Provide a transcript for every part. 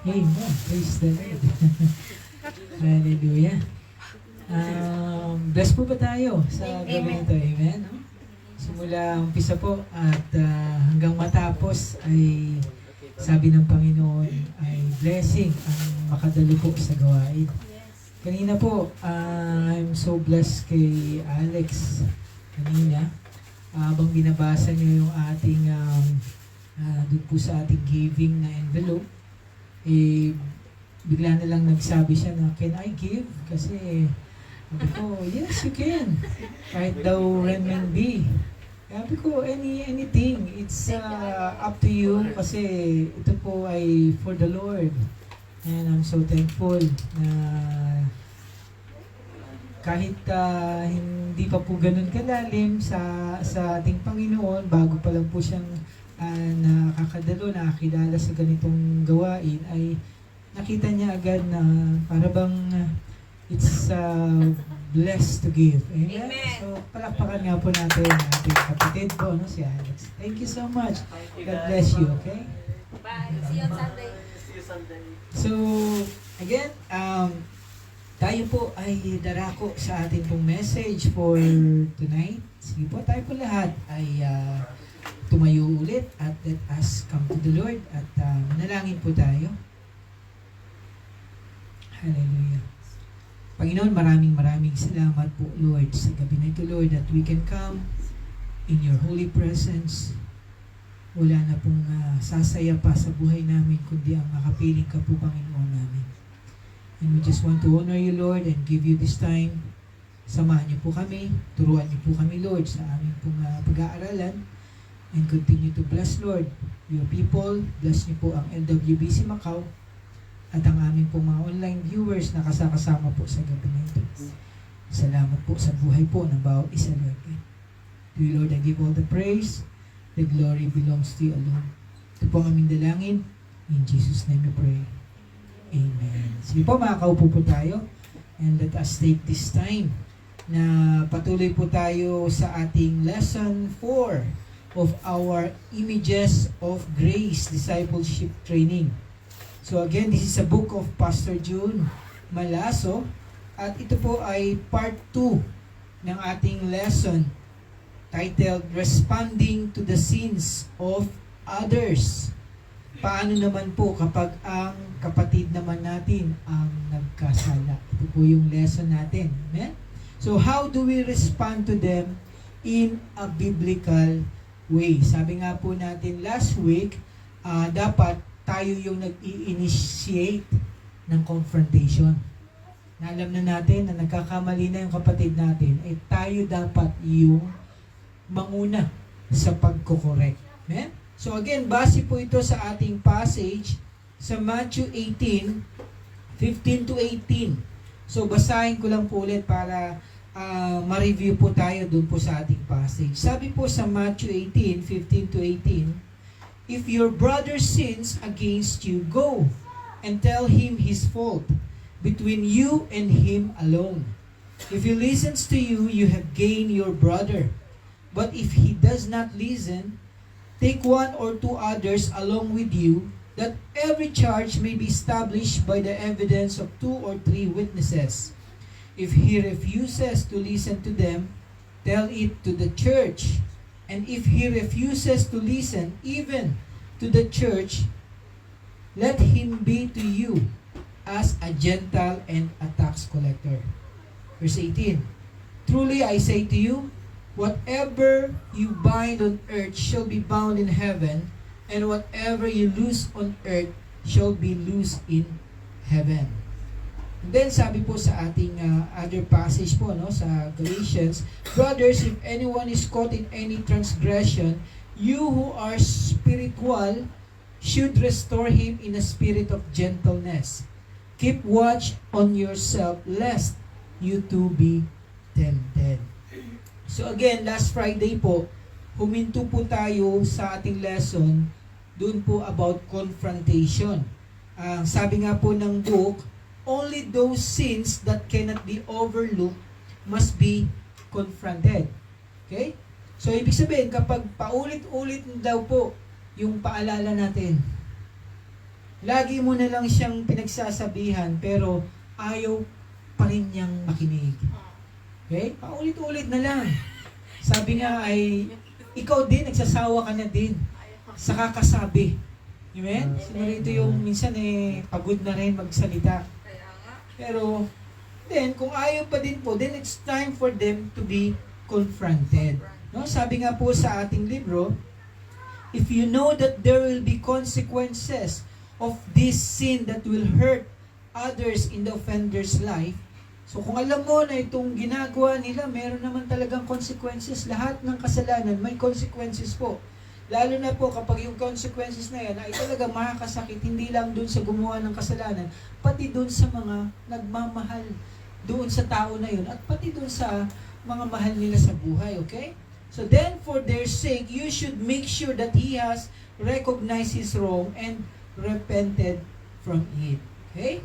Amen. Praise the Lord. Hallelujah. Bless po ba tayo sa gabi Amen. nito? Amen. No? Simula umpisa po at hanggang matapos ay sabi ng Panginoon ay blessing ang makadalo po sa gawain. Kanina po, I'm so blessed kay Alex kanina. Habang binabasa niyo yung ating doon po sa ating giving na envelope, eh, bigla na lang nagsabi siya na, can I give? Kasi, sabi ko, yes, you can. Kahit daw renminbi. Sabi ko, anything. It's up to you kasi ito po ay for the Lord. And I'm so thankful na kahit hindi pa po ganun kalalim sa ating Panginoon, bago pa lang po siyang nakakadalo, nakakilala sa ganitong gawain, ay nakita niya agad na para bang it's blessed to give. Amen? Amen. So, palakpakan nga po natin ang ating kapatid po, no, si Alex. Thank you so much. God bless you, okay? Bye. See you on Sunday. See you Sunday. So, again, tayo po ay darako sa ating pong message for tonight. Sige po, tayo po lahat ay tumayo ulit at let us come to the Lord at manalangin po tayo. Hallelujah. Panginoon, maraming salamat po, Lord, sa gabi na ito, Lord, that we can come in your holy presence. Wala na pong sasaya pa sa buhay namin, kundi ang makapiling ka po, Panginoon namin. And we just want to honor you, Lord, and give you this time. Samahan niyo po kami, turuan niyo po kami, Lord, sa aming pong pag-aaralan. And continue to bless, Lord, your people. Bless niyo po ang LWBC Macau at ang aming pong mga online viewers na kasama po sa gabi na ito. Salamat po sa buhay po ng bawat isa, Lord. To you, Lord, I give all the praise. The glory belongs to you alone. Ito po ang aming dalangin. In Jesus' name we pray. Amen. Sige po, makakaupo po tayo. And let us take this time na patuloy po tayo sa ating lesson 4 of our Images of Grace Discipleship Training. So again, this is a book of Pastor June Malaso. At ito po ay part 2 ng ating lesson titled Responding to the Sins of Others. Paano naman po kapag ang kapatid naman natin ang nagkasala? Ito po yung lesson natin. Amen? So how do we respond to them in a biblical way? Sabi nga po natin last week, dapat tayo yung nag-i-initiate ng confrontation. Na alam na natin na nagkakamali na yung kapatid natin, eh tayo dapat yung manguna sa pagkokorek. Amen? So again, base po ito sa ating passage sa Matthew 18, 15 to 18. So basahin ko lang po ulit para ma-review po tayo dun po sa ating passage. Sabi po sa Matthew 18, 15 to 18, if your brother sins against you, go and tell him his fault between you and him alone. If he listens to you, you have gained your brother. But if he does not listen, take one or two others along with you, that every charge may be established by the evidence of 2 or 3 witnesses. If he refuses to listen to them, tell it to the church. And if he refuses to listen even to the church, let him be to you as a Gentile and a tax collector. Verse 18, truly I say to you, whatever you bind on earth shall be bound in heaven, and whatever you loose on earth shall be loosed in heaven. And then sabi po sa ating other passage po, no, sa Galatians, brothers, if anyone is caught in any transgression, you who are spiritual should restore him in a spirit of gentleness. Keep watch on yourself, lest you too be tempted. So again, last Friday po, huminto po tayo sa ating lesson doon po about confrontation. Sabi nga po ng book, only those sins that cannot be overlooked must be confronted. Okay? So ibig sabihin, kapag paulit-ulit daw po yung paalala natin, Lagi mo na lang siyang pinagsasabihan, pero ayaw pa rin niyang makinig. Okay? Paulit-ulit na lang. Sabi nga ay, ikaw din, nagsasawa ka na din sa kakasabi. Amen? Siguro ito yung minsan pagod na rin magsalita. Pero, then, kung ayaw pa din po, then it's time for them to be confronted. No? Sabi nga po sa ating libro, if you know that there will be consequences of this sin that will hurt others in the offender's life, so kung alam mo na itong ginagawa nila, meron naman talagang consequences. Lahat ng kasalanan may consequences po. Lalo na po kapag yung consequences na yan ay talaga makakasakit, hindi lang dun sa gumawa ng kasalanan, pati dun sa mga nagmamahal doon sa tao na yun, at pati dun sa mga mahal nila sa buhay, okay? So then, for their sake, you should make sure that he has recognized his wrong and repented from it. Okay?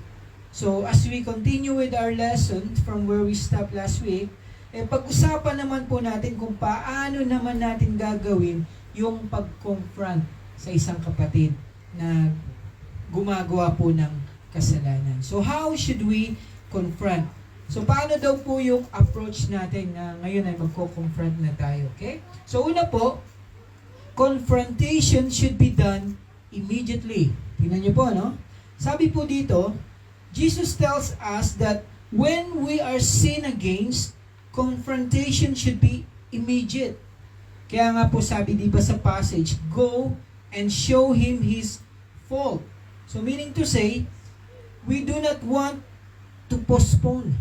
So, as we continue with our lesson from where we stopped last week, pag-usapan naman po natin kung paano naman natin gagawin yung pag-confront sa isang kapatid na gumagawa po ng kasalanan. So, how should we confront? So, paano daw po yung approach natin na ngayon ay magko-confront na tayo, okay? So, una po, confrontation should be done immediately. Tingnan niyo po, no? Sabi po dito, Jesus tells us that when we are sinned against, confrontation should be immediate. Kaya nga po sabi di ba sa passage, go and show him his fault. So, meaning to say, we do not want to postpone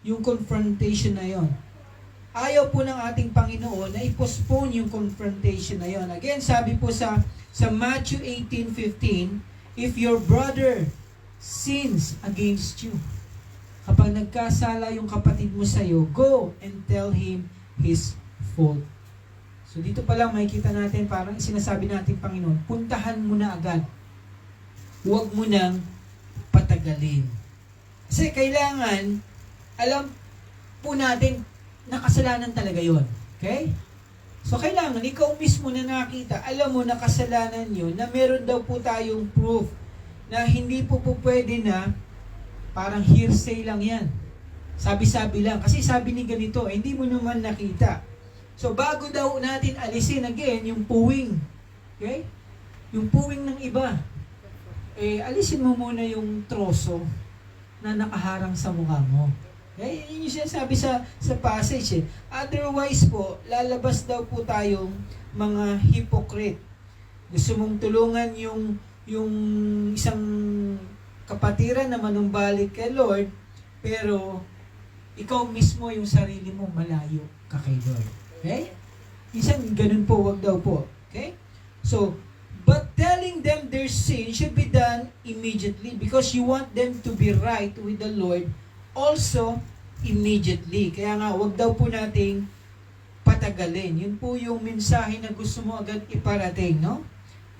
yung confrontation na yon. Ayaw po ng ating Panginoon na i-postpone yung confrontation na yon. Again, sabi po sa Matthew 18:15, if your brother sins against you, kapag nagkasala yung kapatid mo sa'yo, go and tell him his fault. So dito pa lang makikita natin, parang sinasabi natin, Panginoon, puntahan mo na agad. Huwag mo nang patagalin. Kasi kailangan, alam po natin na kasalanan talaga yon. Okay? So kailangan, ikaw mismo na nakita, alam mo na kasalanan yun, na meron daw po tayong proof na hindi po pwede na parang hearsay lang yan. Sabi-sabi lang. Kasi sabi ni ganito, hindi mo naman nakita. So bago daw natin alisin again yung puwing. Okay? Yung puwing ng iba. Alisin mo muna yung troso na nakaharang sa mukha mo. Okay? Yun yung sinasabi sa passage. Otherwise po, lalabas daw po tayong mga hypocrite. Gusto mong tulungan yung isang kapatiran na manumbalik kay Lord, pero ikaw mismo yung sarili mo malayo ka kay Lord. Okay? Minsan, ganun po, wag daw po. Okay? So, but telling them their sin should be done immediately because you want them to be right with the Lord also immediately. Kaya nga, wag daw po nating patagalin. Yun po yung mensahe na gusto mo agad iparating, no?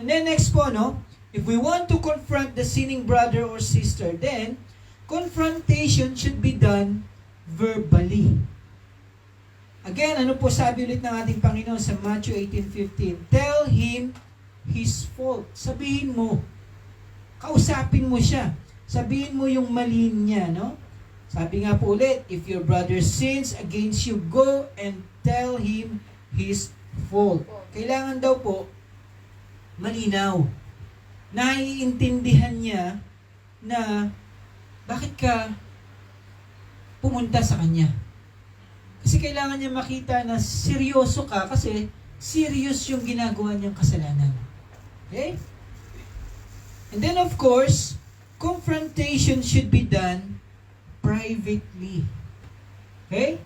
And then next po, no? If we want to confront the sinning brother or sister, then confrontation should be done verbally. Again, ano po sabi ulit ng ating Panginoon sa Matthew 18:15? Tell him his fault. Sabihin mo. Kausapin mo siya. Sabihin mo yung mali niya, no? Sabi nga po ulit, if your brother sins against you, go and tell him his fault. Kailangan daw po malinaw. Naiintindihan niya na bakit ka pumunta sa kanya. Kasi kailangan niya makita na seryoso ka kasi serious yung ginagawa niyang kasalanan. Okay? And then of course, confrontation should be done privately. Okay?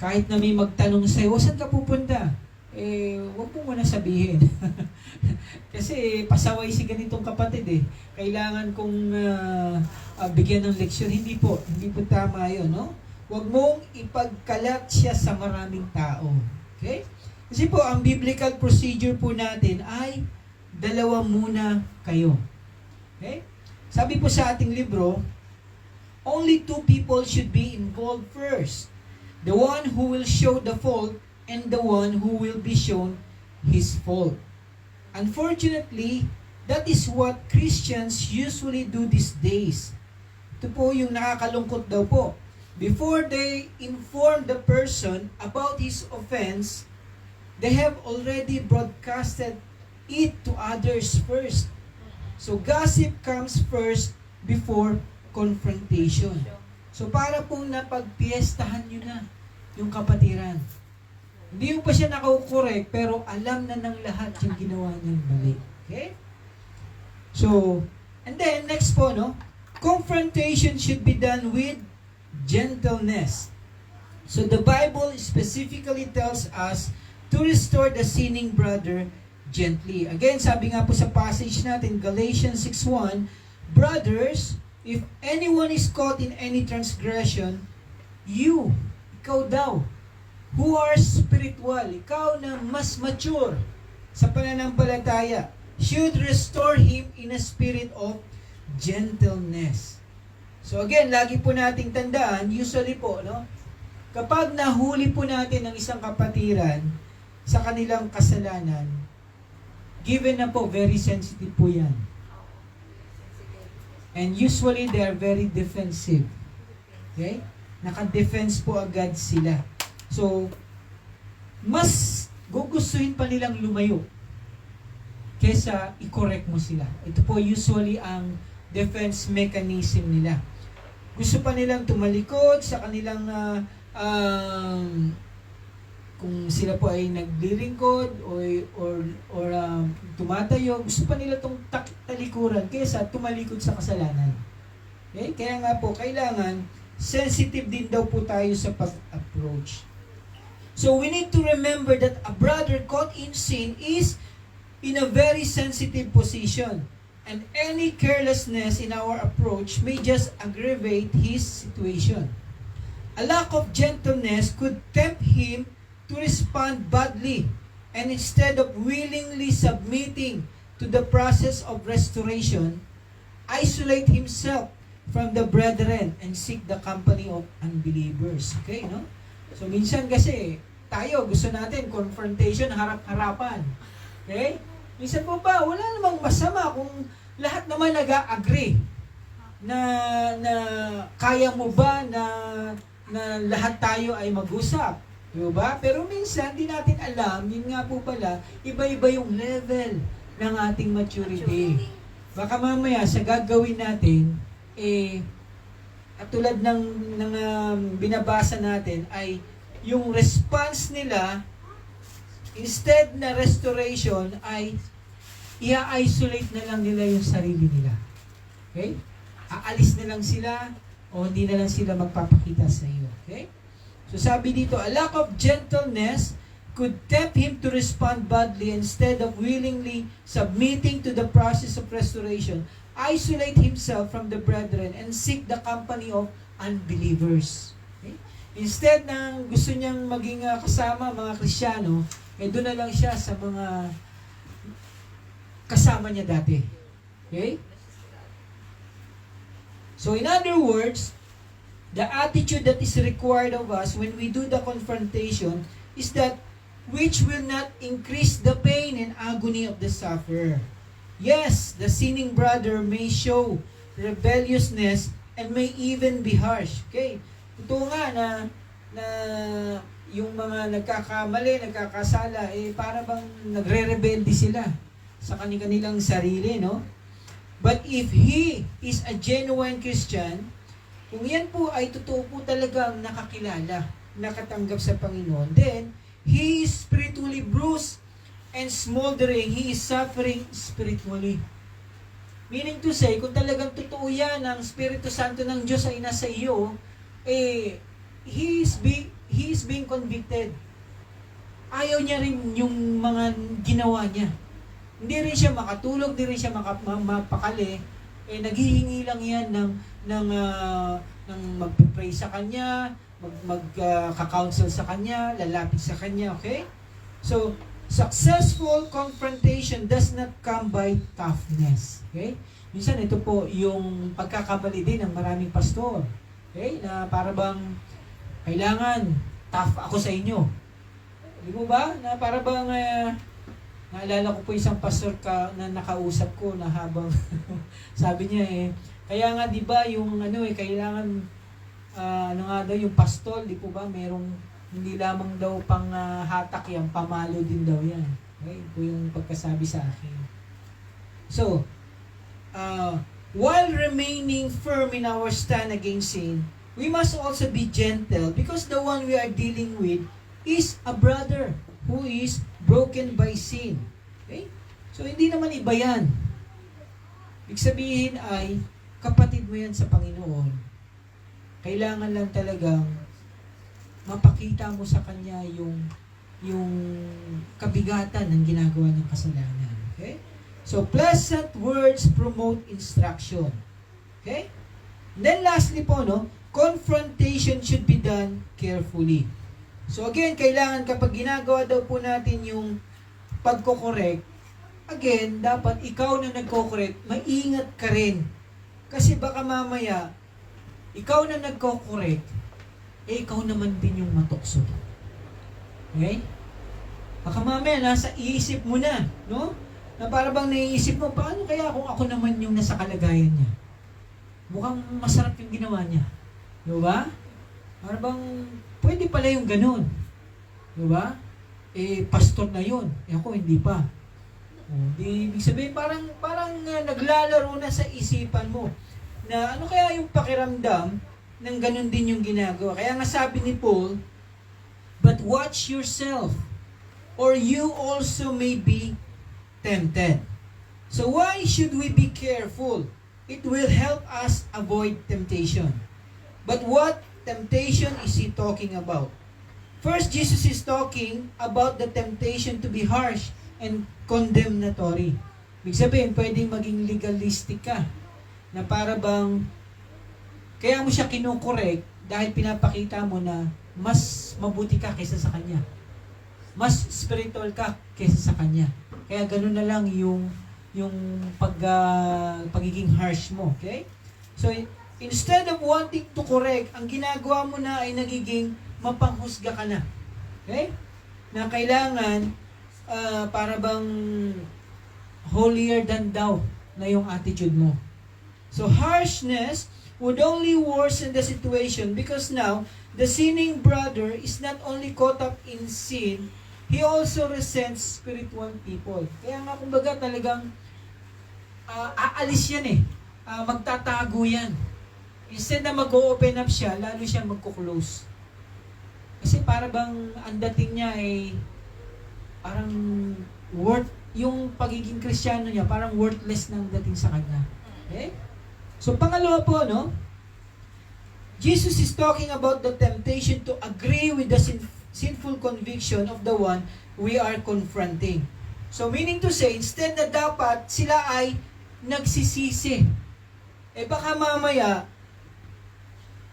Kahit na may magtanong sa'yo, saan ka pupunta? Huwag mo muna sabihin. Kasi pasaway si ganitong kapatid Kailangan kong bigyan ng leksyon. Hindi po tama yun, no? Huwag mong ipagkalat siya sa maraming tao. Okay? Kasi po, ang biblical procedure po natin ay dalawa muna kayo. Okay? Sabi po sa ating libro, only two people should be involved first. The one who will show the fault and the one who will be shown his fault. Unfortunately, That is what Christians usually do these days. Ito po yung nakakalungkot daw po. Before they inform the person about his offense, they have already broadcasted it to others first. So gossip comes first before confrontation. So para pong napagpiestahan nyo na yung kapatiran. Hindi mo pa siya nakakorek, pero alam na ng lahat yung ginawa niyang mali. Okay? So, and then next po, no? Confrontation should be done with gentleness. So the Bible specifically tells us to restore the sinning brother gently. Again, sabi nga po sa passage natin, Galatians 6:1, brothers, if anyone is caught in any transgression, ikaw daw, who are spiritual, ikaw na mas mature sa pananampalataya, should restore him in a spirit of gentleness. So again, lagi po nating tandaan, usually po, no? Kapag nahuli po natin ang isang kapatiran sa kanilang kasalanan, given na po, very sensitive po yan. And usually, they are very defensive. Okay? Naka-defense po agad sila. So, mas gugustuhin pa nilang lumayo kesa i-correct mo sila. Ito po usually ang defense mechanism nila. Gusto pa nilang tumalikod sa kanilang kung sila po ay naglilingkod or tumatayo, gusto pa nila itong talikuran kaysa tumalikod sa kasalanan. Okay? Kaya nga po, kailangan sensitive din daw po tayo sa pag-approach. So we need to remember that a brother caught in sin is in a very sensitive position. And any carelessness in our approach may just aggravate his situation. A lack of gentleness could tempt him to respond badly, and instead of willingly submitting to the process of restoration, isolate himself from the brethren and seek the company of unbelievers. Okay, no? So minsan kasi tayo gusto natin confrontation, harap-harapan. Okay? Minsan po ba, wala namang masama kung lahat naman nag-agree na kaya mo ba na lahat tayo ay mag-usap. Diba? Pero minsan, di natin alam, yun nga po pala, iba-iba yung level ng ating maturity. Baka mamaya, sa gagawin natin, at tulad ng binabasa natin, ay yung response nila, instead na restoration, ay i-isolate na lang nila yung sarili nila. Okay? Aalis na lang sila, o hindi na lang sila magpapakita sa iyo. Okay? So sabi dito, a lack of gentleness could tempt him to respond badly instead of willingly submitting to the process of restoration. Isolate himself from the brethren and seek the company of unbelievers. Okay? Instead ng gusto niyang maging kasama mga Kristiyano, doon na lang siya sa mga kasama niya dati. Okay? So in other words, the attitude that is required of us when we do the confrontation is that which will not increase the pain and agony of the sufferer. Yes, the sinning brother may show rebelliousness and may even be harsh. Okay? Totoo nga na yung mga nagkakamali, nagkakasala, para bang nagre-rebelde sila sa kanilang sarili, no? But if he is a genuine Christian, kung yan po ay totoo po talagang nakakilala, nakatanggap sa Panginoon, then he is spiritually bruised and smoldering. He is suffering spiritually. Meaning to say, kung talagang totoo yan, ang Espiritu Santo ng Diyos ay nasa iyo, he is being convicted. Ayaw niya rin yung mga ginawa niya. Hindi rin siya makatulog, hindi rin siya mapakali. Naghihingi lang yan ng magpipray sa kanya, magka-counsel sa kanya, lalapit sa kanya, okay? So, successful confrontation does not come by toughness, okay? Minsan ito po yung pagkakamali din ng maraming pastor, okay? Na para bang kailangan tough ako sa inyo. Di mo ba? Na para bang Naalala ko po isang pastor na nakausap ko na habang sabi niya kaya nga 'di ba yung kailangan ano nga daw yung pastol, di po ba? Merong hindi lamang daw pang hatak yan, pamalo din daw yan. Okay? Ito yung pagkasabi sa akin. So, while remaining firm in our stand against sin, we must also be gentle because the one we are dealing with is a brother who is broken by sin. Okay? So, hindi naman iba yan. Ibig sabihin ay, kapatid mo yan sa Panginoon. Kailangan lang talagang mapakita mo sa kanya yung kabigatan ng ginagawa ng kasalanan. Okay? So, pleasant words promote instruction. Okay? And then lastly po, confrontation should be done carefully. So again, kailangan kapag ginagawa daw po natin yung pagko-correct, again, dapat ikaw na nagko-correct, maingat ka rin. Kasi baka mamaya, ikaw na nagko-correct, ikaw naman din yung matukso. Okay? Baka mamaya, nasa isip mo na, no? Na para bang naiisip mo, paano kaya kung ako naman yung nasa kalagayan niya? Mukhang masarap yung ginawa niya. Diba? Para bang, pwede pala yung ganun. Diba? Pastor na yun. Ako, hindi pa. Ibig sabihin, parang naglalaro na sa isipan mo na ano kaya yung pakiramdam ng ganun din yung ginagawa. Kaya nga sabi ni Paul, but watch yourself, or you also may be tempted. So why should we be careful? It will help us avoid temptation. But what temptation is he talking about? First, Jesus is talking about the temptation to be harsh and condemnatory. Ibig sabihin, pwedeng maging legalistic ka. Na para bang, kaya mo siya kinukorek dahil pinapakita mo na mas mabuti ka kaysa sa kanya. Mas spiritual ka kaysa sa kanya. Kaya ganun na lang yung pagiging harsh mo. Okay? So, instead of wanting to correct, ang ginagawa mo na ay nagiging mapanghusga ka na. Okay? Na kailangan para bang holier than thou na yung attitude mo. So harshness would only worsen the situation because now the sinning brother is not only caught up in sin, he also resents spiritual people. Kaya nga kumbaga talagang aalis yan magtatago yan. Instead na mag-open up siya, lalo siya magko-close. Kasi para bang ang dating niya ay parang yung pagiging Kristiyano niya, parang worthless nang dating sa kanya. Okay? So pangalawa po, Jesus is talking about the temptation to agree with the sinful conviction of the one we are confronting. So meaning to say, instead na dapat sila ay nagsisisi. Baka mamaya,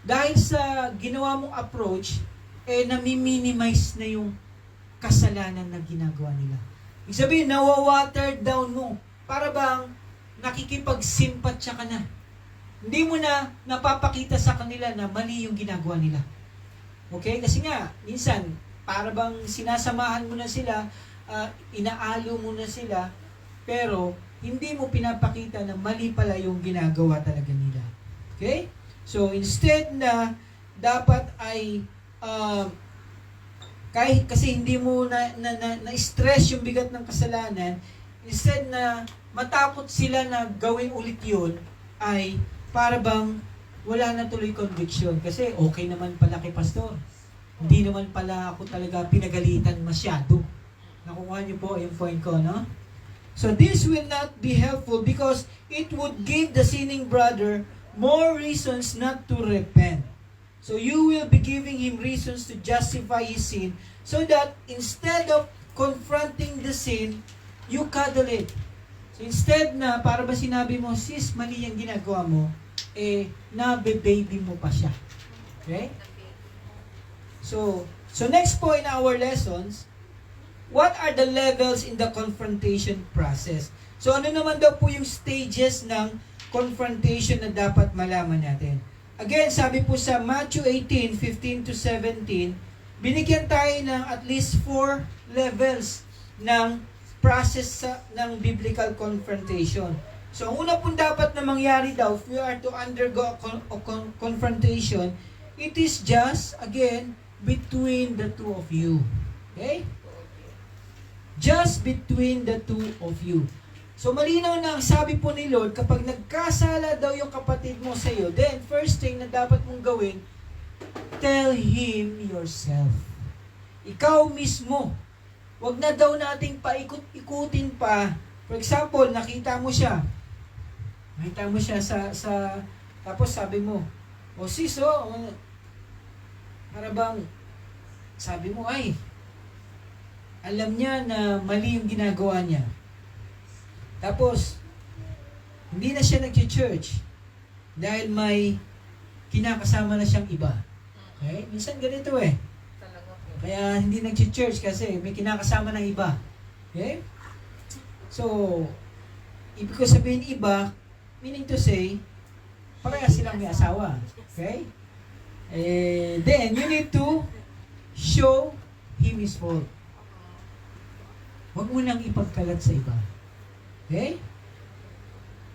dahil sa ginawa mong approach, nami-minimize na yung kasalanan na ginagawa nila. Ibig sabihin, nawa-watered down mo. Para bang nakikipagsimpatya ka na. Hindi mo na napapakita sa kanila na mali yung ginagawa nila. Okay? Kasi nga, minsan, para bang sinasamahan mo na sila, inaalo mo na sila, pero hindi mo pinapakita na mali pala yung ginagawa talaga nila. Okay? So, instead na dapat ay kahit kasi hindi mo na-stress yung bigat ng kasalanan, instead na matakot sila na gawin ulit yun, ay para bang wala na tuloy conviction. Kasi okay naman pala kay pastor. Hindi naman pala ako talaga pinagalitan masyado. Nakukuha niyo po yung point ko, no? So this will not be helpful because it would give the sinning brother more reasons not to repent. So you will be giving him reasons to justify his sin so that instead of confronting the sin, you cuddle it. So instead na, para ba sinabi mo, sis, mali yung ginagawa mo, nabe-baby mo pa siya. Okay? So next po in our lessons, what are the levels in the confrontation process? So ano naman daw po yung stages ng confrontation na dapat malaman natin? Again, sabi po sa Matthew 18:15 to 17, binigyan tayo ng at least 4 levels ng process ng biblical confrontation. So, ang una pong dapat na mangyari daw, if we are to undergo confrontation, it is just, again, between the two of you. Okay? Just between the two of you. So, malinaw na ang sabi po ni Lord, kapag nagkasala daw yung kapatid mo sa iyo, then, first thing na dapat mong gawin, tell him yourself. Ikaw mismo. Huwag na daw nating paikot-ikutin pa. For example, nakita mo siya tapos sabi mo, o sis, para bang, sabi mo, ay, alam niya na mali yung ginagawa niya. Tapos, hindi na siya nag-church dahil may kinakasama na siyang iba. Okay? Minsan ganito Kaya hindi nag-church kasi may kinakasama ng iba. Okay? So, ibig ko sabihin iba, meaning to say, parehas silang may asawa. Okay? Then, you need to show him his fault. Huwag mo nang ipagkalat sa iba. Okay?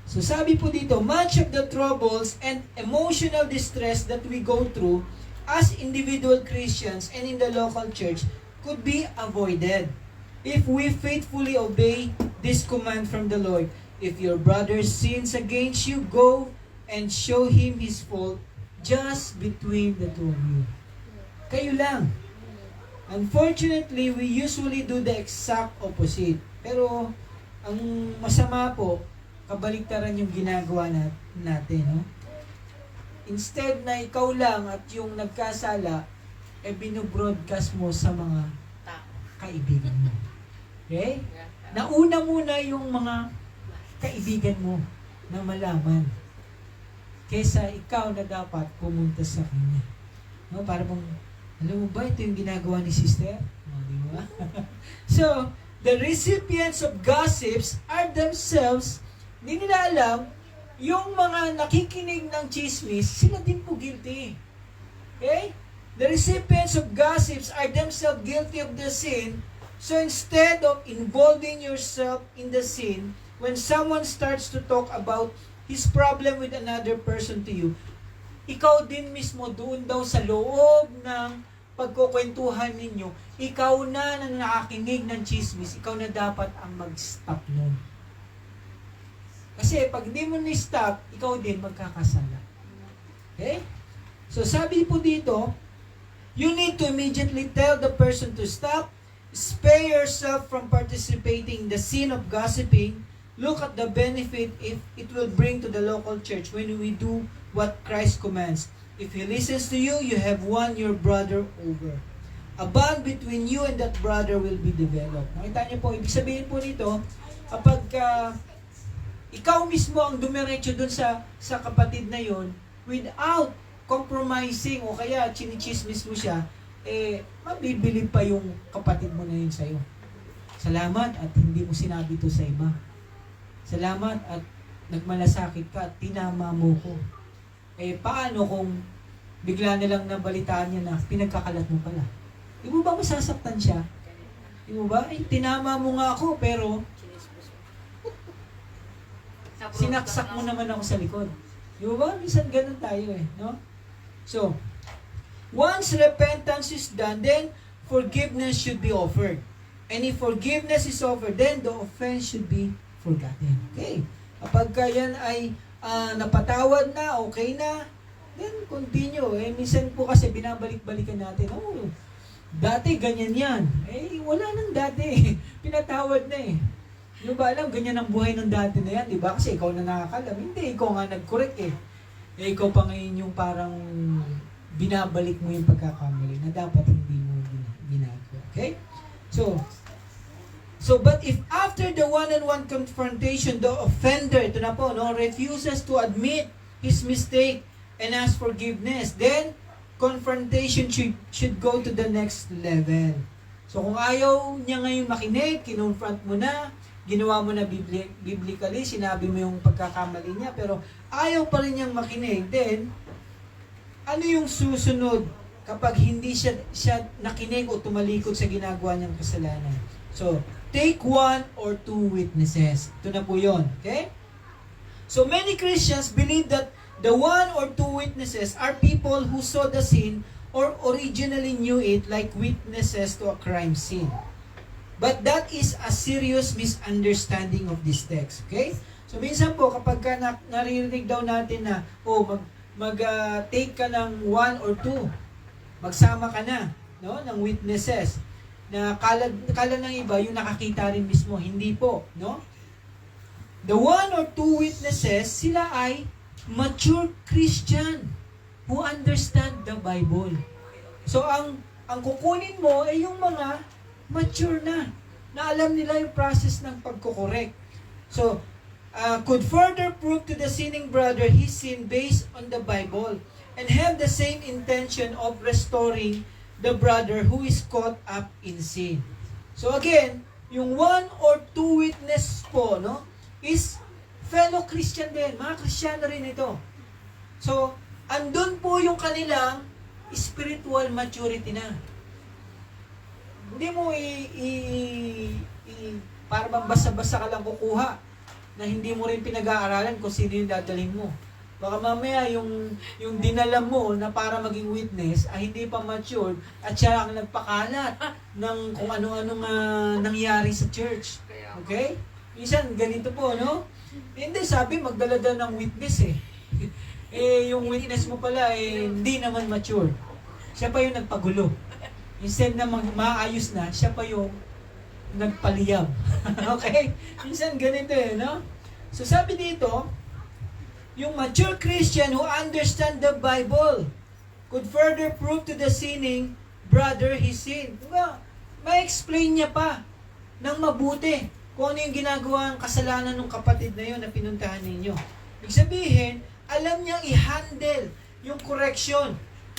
So, sabi po dito, much of the troubles and emotional distress that we go through as individual Christians and in the local church could be avoided if we faithfully obey this command from the Lord. If your brother sins against you, go and show him his fault just between the two of you. Kayo lang. Unfortunately, we usually do the exact opposite. Pero, ang masama po, kabaliktaran yung ginagawa natin. No? Instead na ikaw lang at yung nagkasala, binobroadcast mo sa mga kaibigan mo. Okay? Nauna muna yung mga kaibigan mo na malaman kesa ikaw na dapat pumunta sa kanya. No? Para bang, alam mo ba, ito yung ginagawa ni sister? No, di ba? So, the recipients of gossips are themselves, hindi nila alam, yung mga nakikinig ng chismis, sila din po guilty. Okay? The recipients of gossips are themselves guilty of the sin. So instead of involving yourself in the sin, when someone starts to talk about his problem with another person to you, ikaw din mismo doon daw sa loob ng pagkukwentuhan ninyo, ikaw na nakakinig ng chismis, ikaw na dapat ang mag-stop nun. Kasi pag hindi mo ni-stop, ikaw din magkakasala. Okay? So sabi po dito, you need to immediately tell the person to stop, spare yourself from participating in the sin of gossiping, look at the benefit if it will bring to the local church when we do what Christ commands. If he listens to you, you have won your brother over. A bond between you and that brother will be developed. Nakita niyo po, ibig sabihin po nito, kapag ikaw mismo ang dumiretso dun sa kapatid na yon without compromising o kaya chinichismis mo siya, mabibili pa yung kapatid mo na yun sa'yo. Salamat at hindi mo sinabi to sa iba. Salamat at nagmalasakit ka at tinama mo ko. Paano kung bigla na lang nabalitaan niya na pinagkakalat mo pala? Di mo ba masasaktan siya? Di mo ba? Tinama mo nga ako pero sinaksak mo naman ako sa likod. Di mo ba? Minsan ganun tayo no? So, once repentance is done, then forgiveness should be offered. And if forgiveness is offered, then the offense should be forgotten. Okay. Kapag yan ay napatawad na, okay na, then continue. Minsan po kasi binabalik-balikan natin, dati ganyan yan. Wala nang dati. Pinatawad na Di ba alam, ganyan ang buhay ng dati na yan, di ba? Kasi ikaw na nakakalam. Hindi, ikaw nga nag-correct ikaw pa ngayon yung parang binabalik mo yung pagkakamali na dapat hindi mo ginagawa. Okay? So, but if after the one-on-one confrontation, the offender, ito na po, refuses to admit his mistake and ask forgiveness, then confrontation should go to the next level. So, kung ayaw niya ngayon makinig, kinonfront mo na, ginawa mo na biblically, sinabi mo yung pagkakamali niya, pero ayaw pa rin niyang makinig, then, ano yung susunod kapag hindi siya nakinig o tumalikod sa ginagawa niyang kasalanan? So, take one or two witnesses. Ito na po yun. Okay? So many Christians believe that the one or two witnesses are people who saw the sin or originally knew it, like witnesses to a crime scene. But that is a serious misunderstanding of this text. Okay? So minsan po kapag naririnig daw natin na take ka ng one or two, magsama ka na, no, ng witnesses. Na kala ng iba yung nakakita rin mismo, hindi po, no? The one or two witnesses, sila ay mature Christian who understand the Bible. So ang kukunin mo ay yung mga mature na alam nila yung process ng pagkokorek. So could further prove to the sinning brother his sin based on the Bible and have the same intention of restoring the brother who is caught up in sin. So again, yung one or two witness po, no, is fellow Christian din. Mga Kristiyano rin ito. So, andun po yung kanilang spiritual maturity na. Hindi mo para bang basa-basa ka lang kukuha na hindi mo rin pinag-aaralan kung sino yung dadalhin mo. Baka mamaya yung dinala mo na para maging witness ay hindi pa matured at siya ang nagpakalat ng kung ano-anong nangyari sa church. Okay? Minsan, ganito po, no? Hindi, sabi, magdala ng witness eh. Yung witness mo pala, hindi naman mature. Siya pa yung nagpagulo. Instead na maayos na, siya pa yung nagpaliyab. Okay? Minsan ganito no? So sabi dito, yung mature Christian who understand the Bible could further prove to the sinning brother his sin. Diba? Ma-explain niya pa ng mabuti kung ano yung ginagawa ng kasalanan ng kapatid na yun na pinuntahan ninyo. Ibig sabihin, alam niyang i-handle yung correction.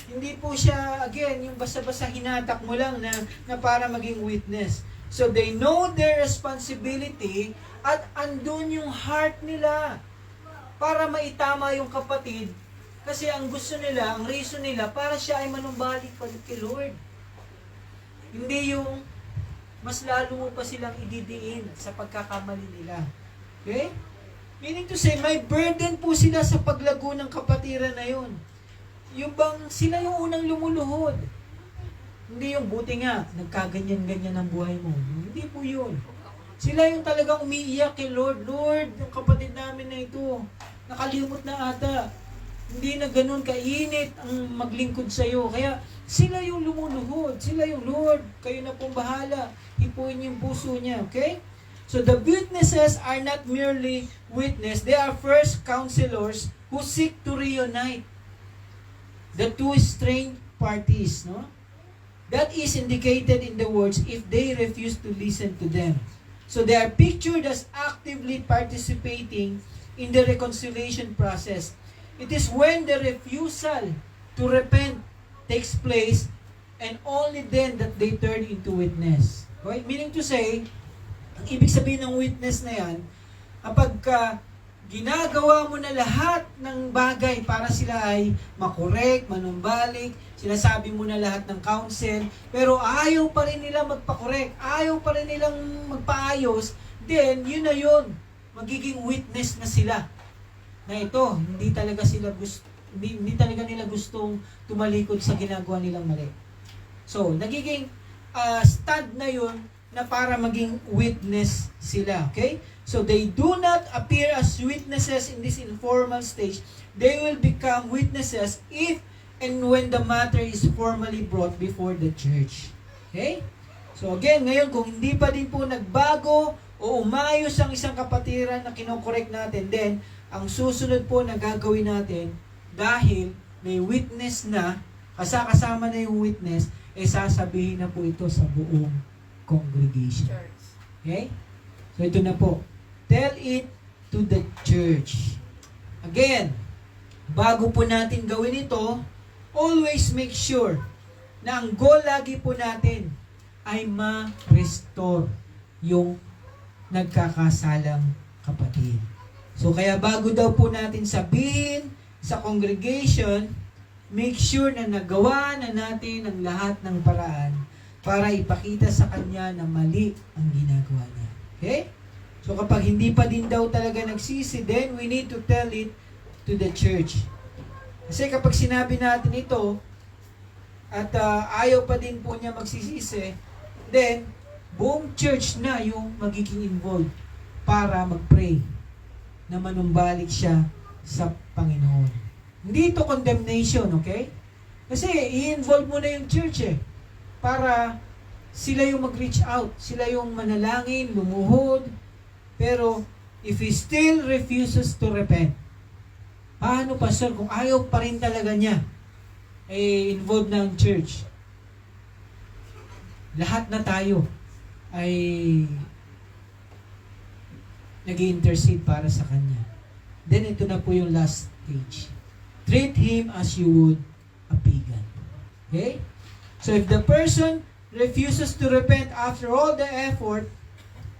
Hindi po siya, again, yung basta-basta hinatak mo lang na para maging witness. So they know their responsibility at andun yung heart nila para maitama yung kapatid kasi ang gusto nila, ang reason nila, para siya ay manumbalik pa kay Lord. Hindi yung mas lalo mo pa silang ididiin sa pagkakamali nila. Okay? Meaning to say, may burden po sila sa paglago ng kapatiran na yun. Yung bang sila yung unang lumuluhod. Hindi yung buti nga, nagkaganyan-ganyan ang buhay mo. Hindi po yun. Sila yung talagang umiiyak kay Lord. Lord, yung kapatid namin na ito, nakalimot na ata. Hindi na ganun kainit ang maglingkod sa iyo. Kaya sila yung lumuluhod. Sila yung Lord, kayo na pong bahala. Ipuin yung puso niya. Okay? So the witnesses are not merely witness. They are first counselors who seek to reunite the two estranged parties. No? That is indicated in the words, if they refuse to listen to them. So they are pictured as actively participating in the reconciliation process. It is when the refusal to repent takes place and only then that they turn into witness. Okay? Meaning to say, ang ibig sabihin ng witness na yan, kapag ginagawa mo na lahat ng bagay para sila ay makorek, manumbalik, sinasabi mo na lahat ng counsel, pero ayaw pa rin nila magpakorek, ayaw pa rin nilang magpaayos, then yun na yun, magiging witness na sila. Na ito, hindi talaga nila gustong tumalikod sa ginagawa nilang mali. So, nagiging stand na yun na para maging witness sila. Okay? So, they do not appear as witnesses in this informal stage. They will become witnesses if and when the matter is formally brought before the church. Okay? So, again, ngayon, kung hindi pa din po nagbago o umayos ang isang kapatiran na kinokorek natin, then, ang susunod po na gagawin natin, dahil may witness na, kasama na yung witness, sasabihin na po ito sa buong congregation. Okay? So, ito na po. Tell it to the church. Again, bago po natin gawin ito, always make sure na ang goal lagi po natin ay ma-restore yung nagkakasalang kapatid. So, kaya bago daw po natin sabihin sa congregation, make sure na nagawa na natin ang lahat ng paraan para ipakita sa kanya na mali ang ginagawa niya. Okay? So kapag hindi pa din daw talaga nagsisi, then we need to tell it to the church. Kasi kapag sinabi natin ito, at ayaw pa din po niya magsisisi, then buong church na yung magiging involved para mag-pray na manumbalik siya sa Panginoon. Hindi ito condemnation, okay? Kasi i-involve mo na yung church para sila yung mag-reach out, sila yung manalangin, lumuhod, pero if he still refuses to repent, paano, Pastor, kung ayaw pa rin talaga niya, involved na ang church? Lahat na tayo ay nag-intercede para sa kanya. Then ito na po yung last stage. Treat him as you would a pagan. Okay? So if the person refuses to repent after all the effort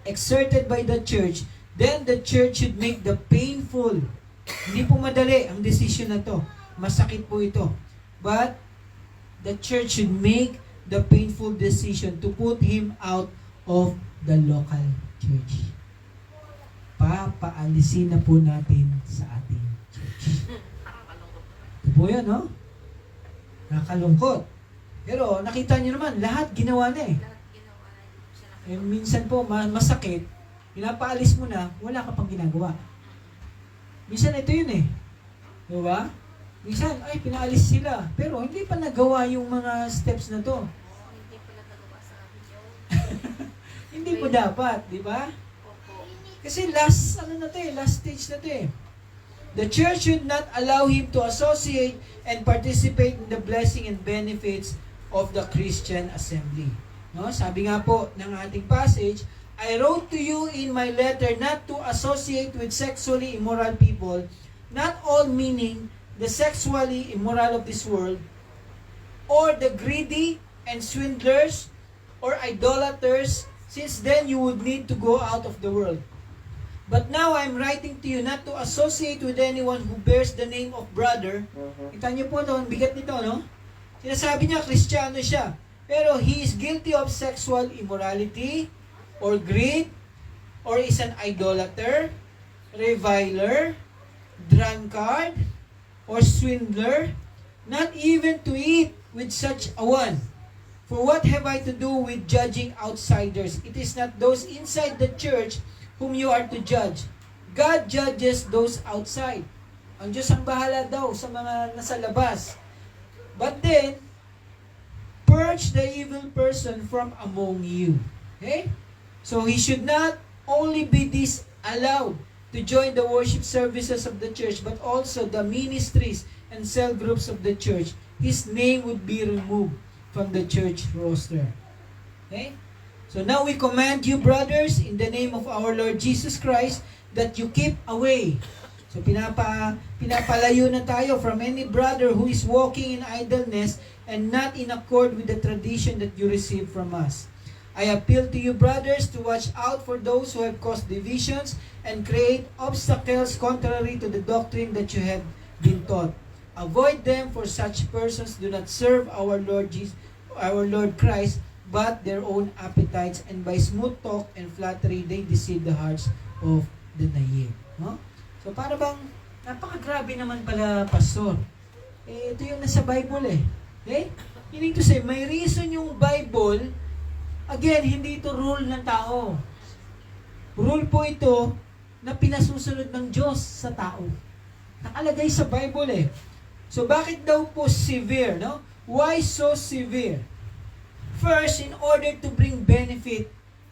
exerted by the church, then the church should make the painful. Hindi po madali ang decision na to. Masakit po ito. But the church should make the painful decision to put him out of the local church. Papaalisin na po natin sa ating church. Ito po yan, no? Nakalungkot. Pero nakita niyo naman, lahat ginawa na eh. Lahat ginawa siya na. Minsan po, masakit, pinapaalis mo na, wala ka pang ginagawa. Minsan ito yun eh. Diba? Minsan, ay, pinaalis sila. Pero hindi pa nagawa yung mga steps na to. Hindi pala nagawa sa video. Hindi po dapat, di ba? Opo. Kasi last stage na to eh. The church should not allow him to associate and participate in the blessing and benefits of the Christian assembly. No? Sabi nga po ng ating passage, I wrote to you in my letter not to associate with sexually immoral people, not all meaning the sexually immoral of this world, or the greedy and swindlers, or idolaters, since then you would need to go out of the world. But now I'm writing to you not to associate with anyone who bears the name of brother. Kita niyo po doon, bigat nito, no? Sinasabi niya, Kristiyano siya. Pero he is guilty of sexual immorality, or greed, or is an idolater, reviler, drunkard, or swindler, not even to eat with such a one. For what have I to do with judging outsiders? It is not those inside the church whom you are to judge. God judges those outside. Ang Diyos ang bahala daw sa mga nasa labas. But then, purge the evil person from among you. Okay? So he should not only be disallowed to join the worship services of the church, but also the ministries and cell groups of the church. His name would be removed from the church roster. Okay? So now we command you, brothers, in the name of our Lord Jesus Christ, that you keep away. So pinapalayo na tayo from any brother who is walking in idleness and not in accord with the tradition that you received from us. I appeal to you, brothers, to watch out for those who have caused divisions and create obstacles contrary to the doctrine that you have been taught. Avoid them, for such persons do not serve our Lord Christ, but their own appetites, and by smooth talk and flattery, they deceive the hearts of the naive. No? So, para bang, napakagrabe naman pala, Pastor. Ito yung nasa Bible eh. Okay? Meaning to say, may reason yung Bible. Again, hindi ito rule ng tao. Rule po ito na pinasusunod ng Diyos sa tao. Nakalagay sa Bible eh. So, bakit daw po severe, no? Why so severe? First, in order to bring benefit.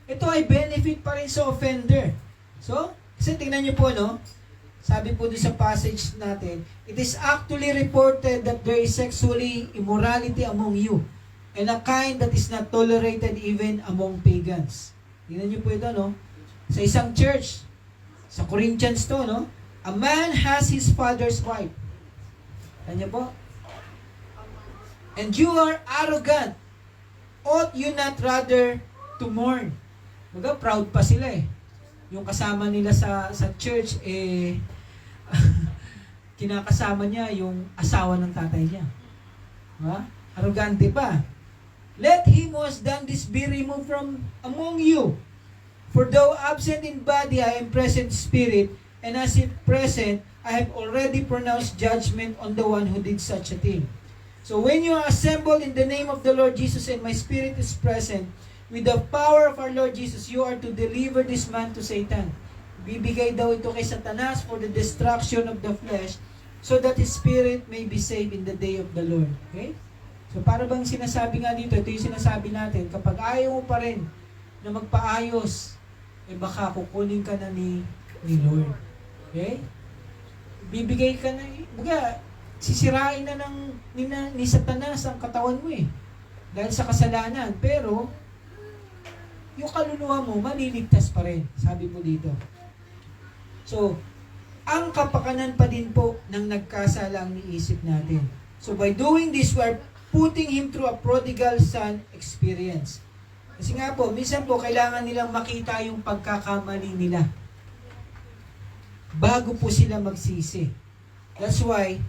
Ito ay benefit pa rin sa offender. So, kasi tingnan niyo po, no? Sabi po doon sa passage natin, it is actually reported that there is sexually immorality among you, and a kind that is not tolerated even among pagans. Tingnan niyo po ito, no? Sa isang church, sa Corinthians to, no? A man has his father's wife. Tingnan niyo po? And you are arrogant. Ought you not rather to mourn? Baga, proud pa sila eh. Yung kasama nila sa church, kinakasama niya yung asawa ng tatay niya. Arrogante pa. Let him who has done this be removed from among you. For though absent in body, I am present in spirit, and as if present, I have already pronounced judgment on the one who did such a thing. So when you are assembled in the name of the Lord Jesus and my spirit is present, with the power of our Lord Jesus, you are to deliver this man to Satan. Bibigay daw ito kay Satanas for the destruction of the flesh, so that his spirit may be saved in the day of the Lord. Okay? So para bang sinasabi nga dito, ito yung sinasabi natin, kapag ayaw mo pa rin na magpaayos, baka kukunin ka na ni Lord. Okay? Bibigay ka na, sisirain na ni Satanas ang katawan mo dahil sa kasalanan. Pero, yung kaluluwa mo, maliligtas pa rin. Sabi po dito. So, ang kapakanan pa din po ng nagkasala ang niisip natin. So, by doing this, we are putting him through a prodigal son experience. Kasi nga po, minsan po, kailangan nilang makita yung pagkakamali nila bago po sila magsisi. That's why,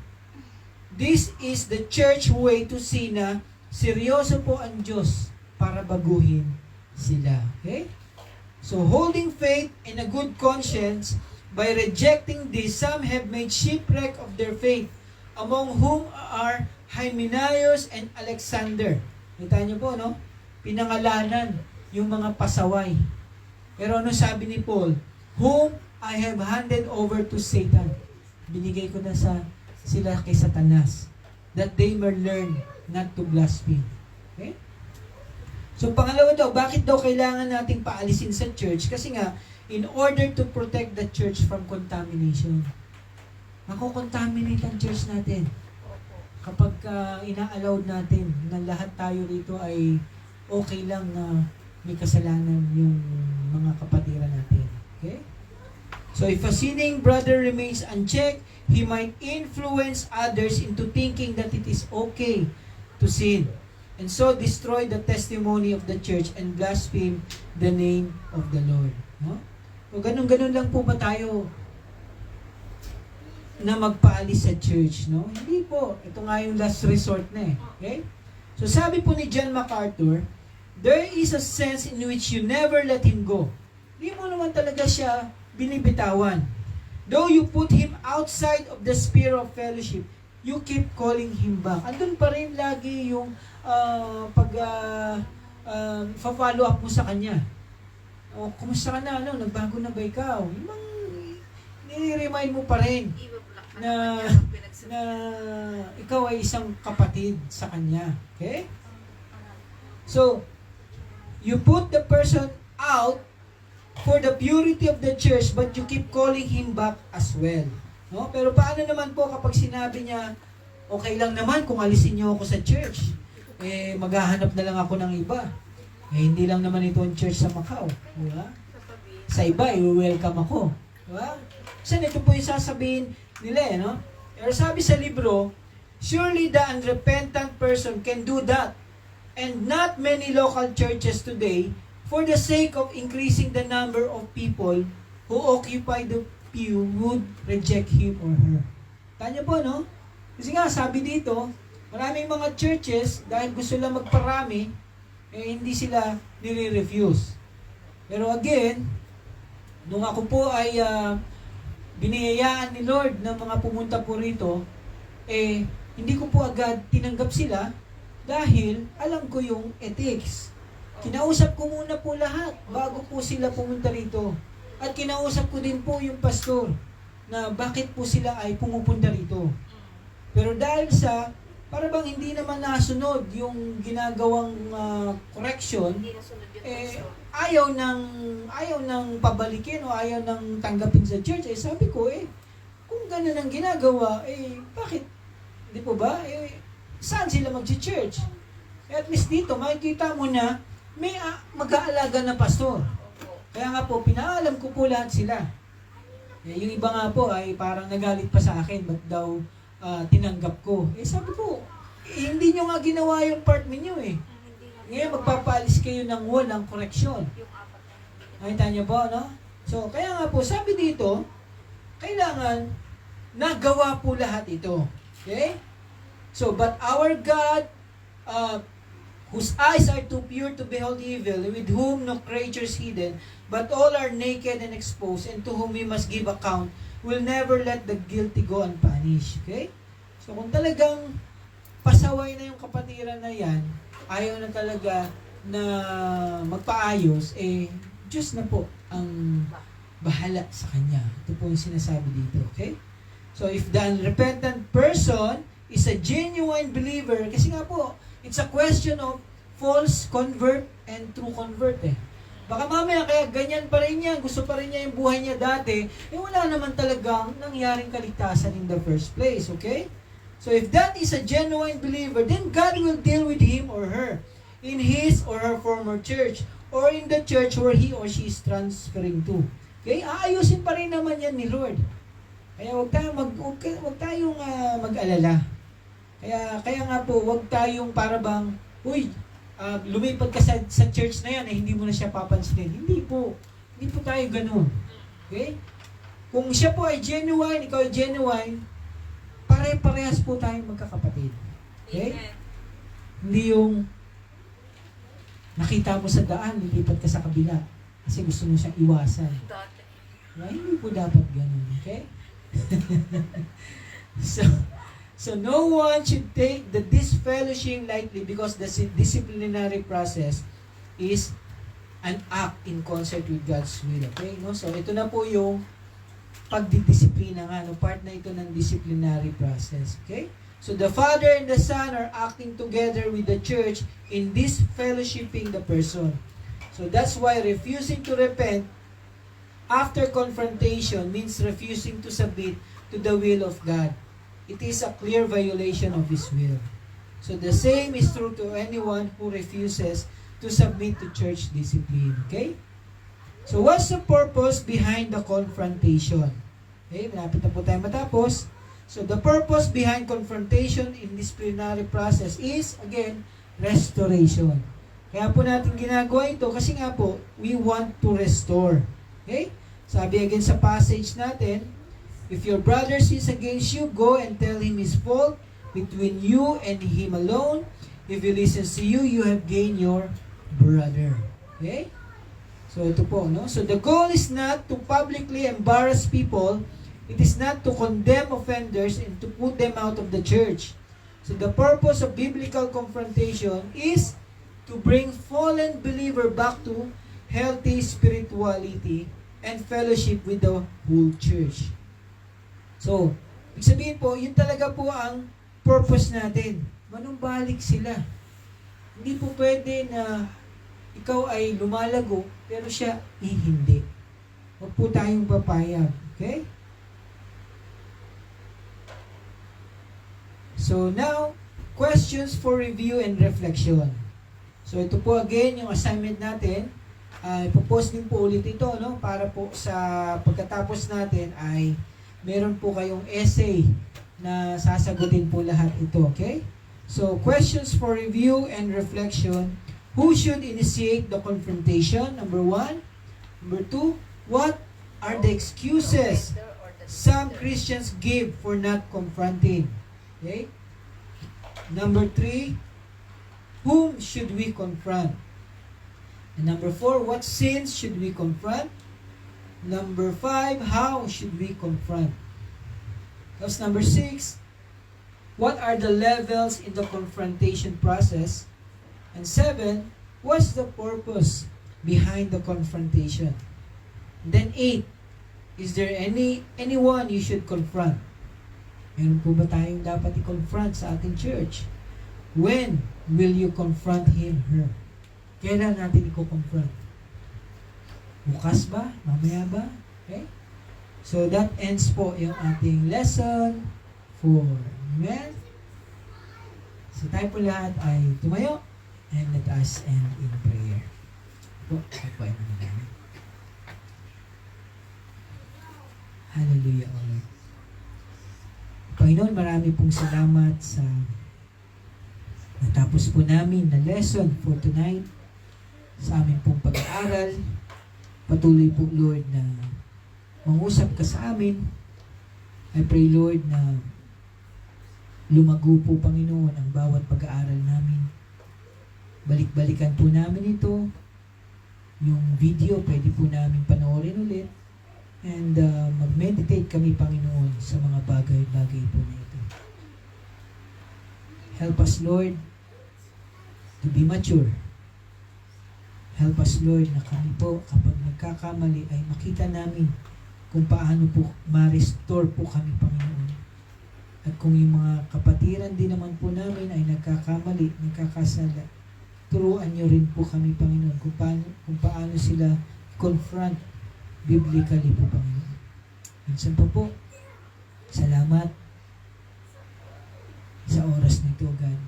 this is the church way to see na seryoso po ang Diyos para baguhin sila. Okay? So, holding faith and a good conscience, by rejecting this, some have made shipwreck of their faith, among whom are Hymenaeus and Alexander. Kita niyo po, no? Pinangalanan yung mga pasaway. Pero ano sabi ni Paul? Whom I have handed over to Satan. Binigay ko na sila kay Satanas, that they may learn not to blaspheme. Okay? So pangalawa daw, bakit daw kailangan nating paalisin sa church? Kasi nga, in order to protect the church from contamination. Mako-contaminate ang church natin. Kapag ina-allowed natin na lahat tayo rito ay okay lang na may kasalanan yung mga kapatiran natin. Okay? So if a sinning brother remains unchecked, he might influence others into thinking that it is okay to sin, and so destroy the testimony of the church and blaspheme the name of the Lord. No? O ganun-ganun lang po ba tayo na magpaalis sa church, no? Hindi po. Ito nga yung last resort na Okay? So sabi po ni John MacArthur, there is a sense in which you never let him go. Hindi mo naman talaga siya binibitawan. Though you put him outside of the sphere of fellowship, you keep calling him back. Andun pa rin lagi yung follow up mo sa kanya. O, kumusta ka na? Ano? Nagbago na ba ikaw? Yung nire-remind mo pa rin na ikaw ay isang kapatid sa kanya. Okay? So, you put the person out for the purity of the church, but you keep calling him back as well. No? Pero paano naman po kapag sinabi niya, okay lang naman kung alisin niyo ako sa church, maghahanap na lang ako ng iba. Hindi lang naman ito ang church sa Macau. Diba? Sa iba, i-welcome ako. Diba? Kasi ito po yung sasabihin nila, no? Pero sabi sa libro, surely the unrepentant person can do that. And not many local churches today, for the sake of increasing the number of people who occupy the pew, would reject him or her. Tanya po, no? Kasi nga, sabi dito, maraming mga churches, dahil gusto lang magparami, hindi sila nire-refuse. Pero again, nung ako po ay biniyayaan ni Lord ng mga pumunta po rito, hindi ko po agad tinanggap sila dahil alam ko yung ethics. Kinausap ko muna po lahat bago po sila pumunta rito. At kinausap ko din po yung pastor na bakit po sila ay pumupunta rito. Pero dahil sa para bang hindi naman nasunod yung ginagawang correction, ayaw nang pabalikin o ayaw nang tanggapin sa church. Sabi ko, kung gano'n ang ginagawa, bakit? Di po ba? Saan sila mag-church? At least dito, makikita mo na may mag-aalaga na pastor. Kaya nga po, pinaalam ko po lahat sila. Yung iba nga po ay parang nagalit pa sa akin, ba't daw tinanggap ko. Sabi ko, hindi nyo nga ginawa yung part ninyo Ngayon, magpapaalis kayo ng walang koreksyon. Nakita nyo po, no? So, kaya nga po, sabi dito, kailangan nagawa po lahat ito. Okay? So, but our God, whose eyes are too pure to behold evil, with whom no creature is hidden, but all are naked and exposed, and to whom we must give account, will never let the guilty go unpunished. Okay? So kung talagang pasaway na yung kapatiran na yan, ayaw na talaga na magpaayos, Diyos na po ang bahala sa kanya. Ito po yung sinasabi dito. Okay? So if the unrepentant person is a genuine believer, kasi nga po, it's a question of false convert and true convert Baka mamaya kaya ganyan pa rin niya, gusto pa rin niya yung buhay niya dati, wala naman talagang nangyaring kaligtasan in the first place, okay? So if that is a genuine believer, then God will deal with him or her in his or her former church or in the church where he or she is transferring to. Okay? Aayusin pa rin naman yan ni Lord. Kaya huwag tayong mag-alala. Kaya nga po, huwag tayong para bang, lumipat ka sa church na yan, hindi mo na siya papansinin. Hindi po tayo ganun. Okay? Kung siya po ay genuine, ikaw ay genuine, pare-parehas po tayong magkakapatid. Okay? Amen. Hindi yung nakita mo sa daan, lilipat ka sa kabila kasi gusto mo siyang iwasan. Dati. Hindi po dapat ganun. Okay? So no one should take the disfellowship lightly because the disciplinary process is an act in concert with God's will. Okay? No? So ito na po yung pagdidisiplina nga, part na ito ng disciplinary process. Okay? So the Father and the Son are acting together with the church in this fellowshipping the person. So that's why refusing to repent after confrontation means refusing to submit to the will of God. It is a clear violation of His will. So the same is true to anyone who refuses to submit to church discipline. Okay? So what's the purpose behind the confrontation? Okay, malapit na po tayo matapos. So the purpose behind confrontation in disciplinary process is, again, restoration. Kaya po natin ginagawa ito kasi nga po, we want to restore. Okay? Sabi again sa passage natin, if your brother sins against you, go and tell him his fault between you and him alone. If he listens to you, you have gained your brother. Okay? So ito po, no? So the goal is not to publicly embarrass people. It is not to condemn offenders and to put them out of the church. So the purpose of biblical confrontation is to bring fallen believer back to healthy spirituality and fellowship with the whole church. So, ibig sabihin po, yun talaga po ang purpose natin. Manumbalik sila. Hindi po pwede na ikaw ay lumalago, pero siya hindi. Huwag po tayong papayag. Okay? So now, questions for review and reflection. So ito po again, yung assignment natin. Ipopost din po ulit ito, no? Para po sa pagkatapos natin ay meron po kayong essay na sasagutin po lahat ito, okay? So, questions for review and reflection. Who should initiate the confrontation? Number 1. Number 2, what are the excuses some Christians give for not confronting? Okay? Number 3, whom should we confront? And number 4, what sins should we confront? Number 5, how should we confront? That's number 6, what are the levels in the confrontation process? And 7, what's the purpose behind the confrontation? And then 8, is there anyone you should confront? Meron po ba tayong dapat i-confront sa ating church? When will you confront him, her? Kailan natin i-confront? Bukas ba? Mamaya ba? Okay? So that ends po yung ating lesson 4. Amen? So tayo po lahat ay tumayo and let us end in prayer. Po, po ay naman. Hallelujah, O Lord. Panginoon, marami pong salamat sa natapos po namin na lesson for tonight sa aming pong pag-aaral. Patuloy po, Lord, na mangusap ka sa amin. I pray, Lord, na lumago po, Panginoon, ang bawat pag-aaral namin. balik-balikan po namin ito. Yung video, pwede po namin panoorin ulit. And mag-meditate kami, Panginoon, sa mga bagay-bagay po na ito. Help us, Lord, to be mature. Help us, Lord, na kami po, kapag nagkakamali, ay makita namin kung paano po ma-restore po kami, Panginoon. At kung yung mga kapatiran din naman po namin ay nagkakamali, nagkakasala, turuan nyo rin po kami, Panginoon, kung paano sila confront biblically po, Panginoon. Minsan pa po, salamat sa oras nito, God.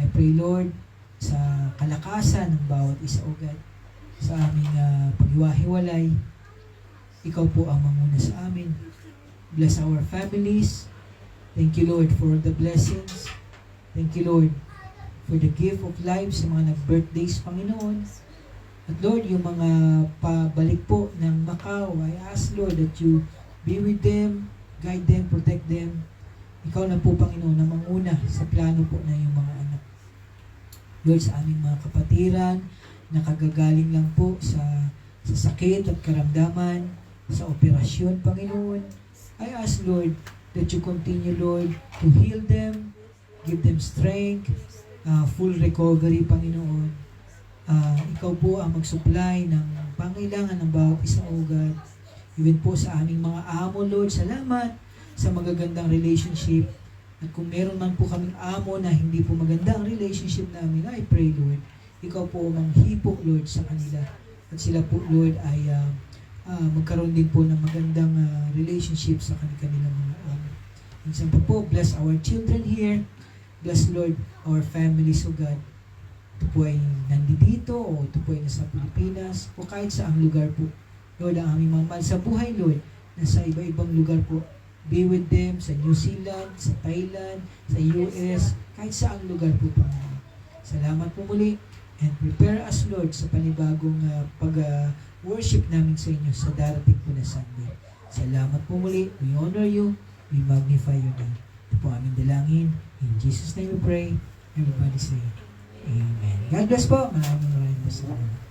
I pray, Lord, sa kalakasan ng bawat isa, O God, sa aming paghiwa-hiwalay. Ikaw po ang manguna sa amin. Bless our families. Thank you, Lord, for the blessings. Thank you, Lord, for the gift of life sa mga nag-birthdays, Panginoon. At Lord, yung mga pabalik po ng Macau, I ask, Lord, that you be with them, guide them, protect them. Ikaw na po, Panginoon, na manguna sa plano po na yung mga anak. Lord, sa aming mga kapatiran, nakagagaling lang po sa sakit at karamdaman, sa operasyon, Panginoon. I ask, Lord, that you continue, Lord, to heal them, give them strength, full recovery, Panginoon. Ikaw po ang mag-supply ng pangailangan ng bawat isang, O God. Even po sa aming mga amo, Lord, salamat sa magagandang relationship. At kung meron man po kaming amo na hindi po maganda ang relationship namin, I pray, Lord, ikaw po manghipok, Lord, sa kanila. At sila po, Lord, ay magkaroon din po ng magandang relationship sa kanilang mga amo. Minsan pa po, bless our children here. Bless, Lord, our families, O God. Ito po ay nandito o ito po ay nasa Pilipinas o kahit saang lugar po. Lord, ang aming mga mahal sa buhay, Lord, nasa iba-ibang lugar po. Be with them sa New Zealand, sa Thailand, sa US, kahit saang lugar po, Panginoon. Salamat po muli and prepare us, Lord, sa panibagong pag-worship namin sa inyo sa darating po na Sunday. Salamat po muli. We honor you. We magnify your name. Ito po aming dalangin. In Jesus' name we pray. Everybody say, Amen. God bless po. Maraming salamat.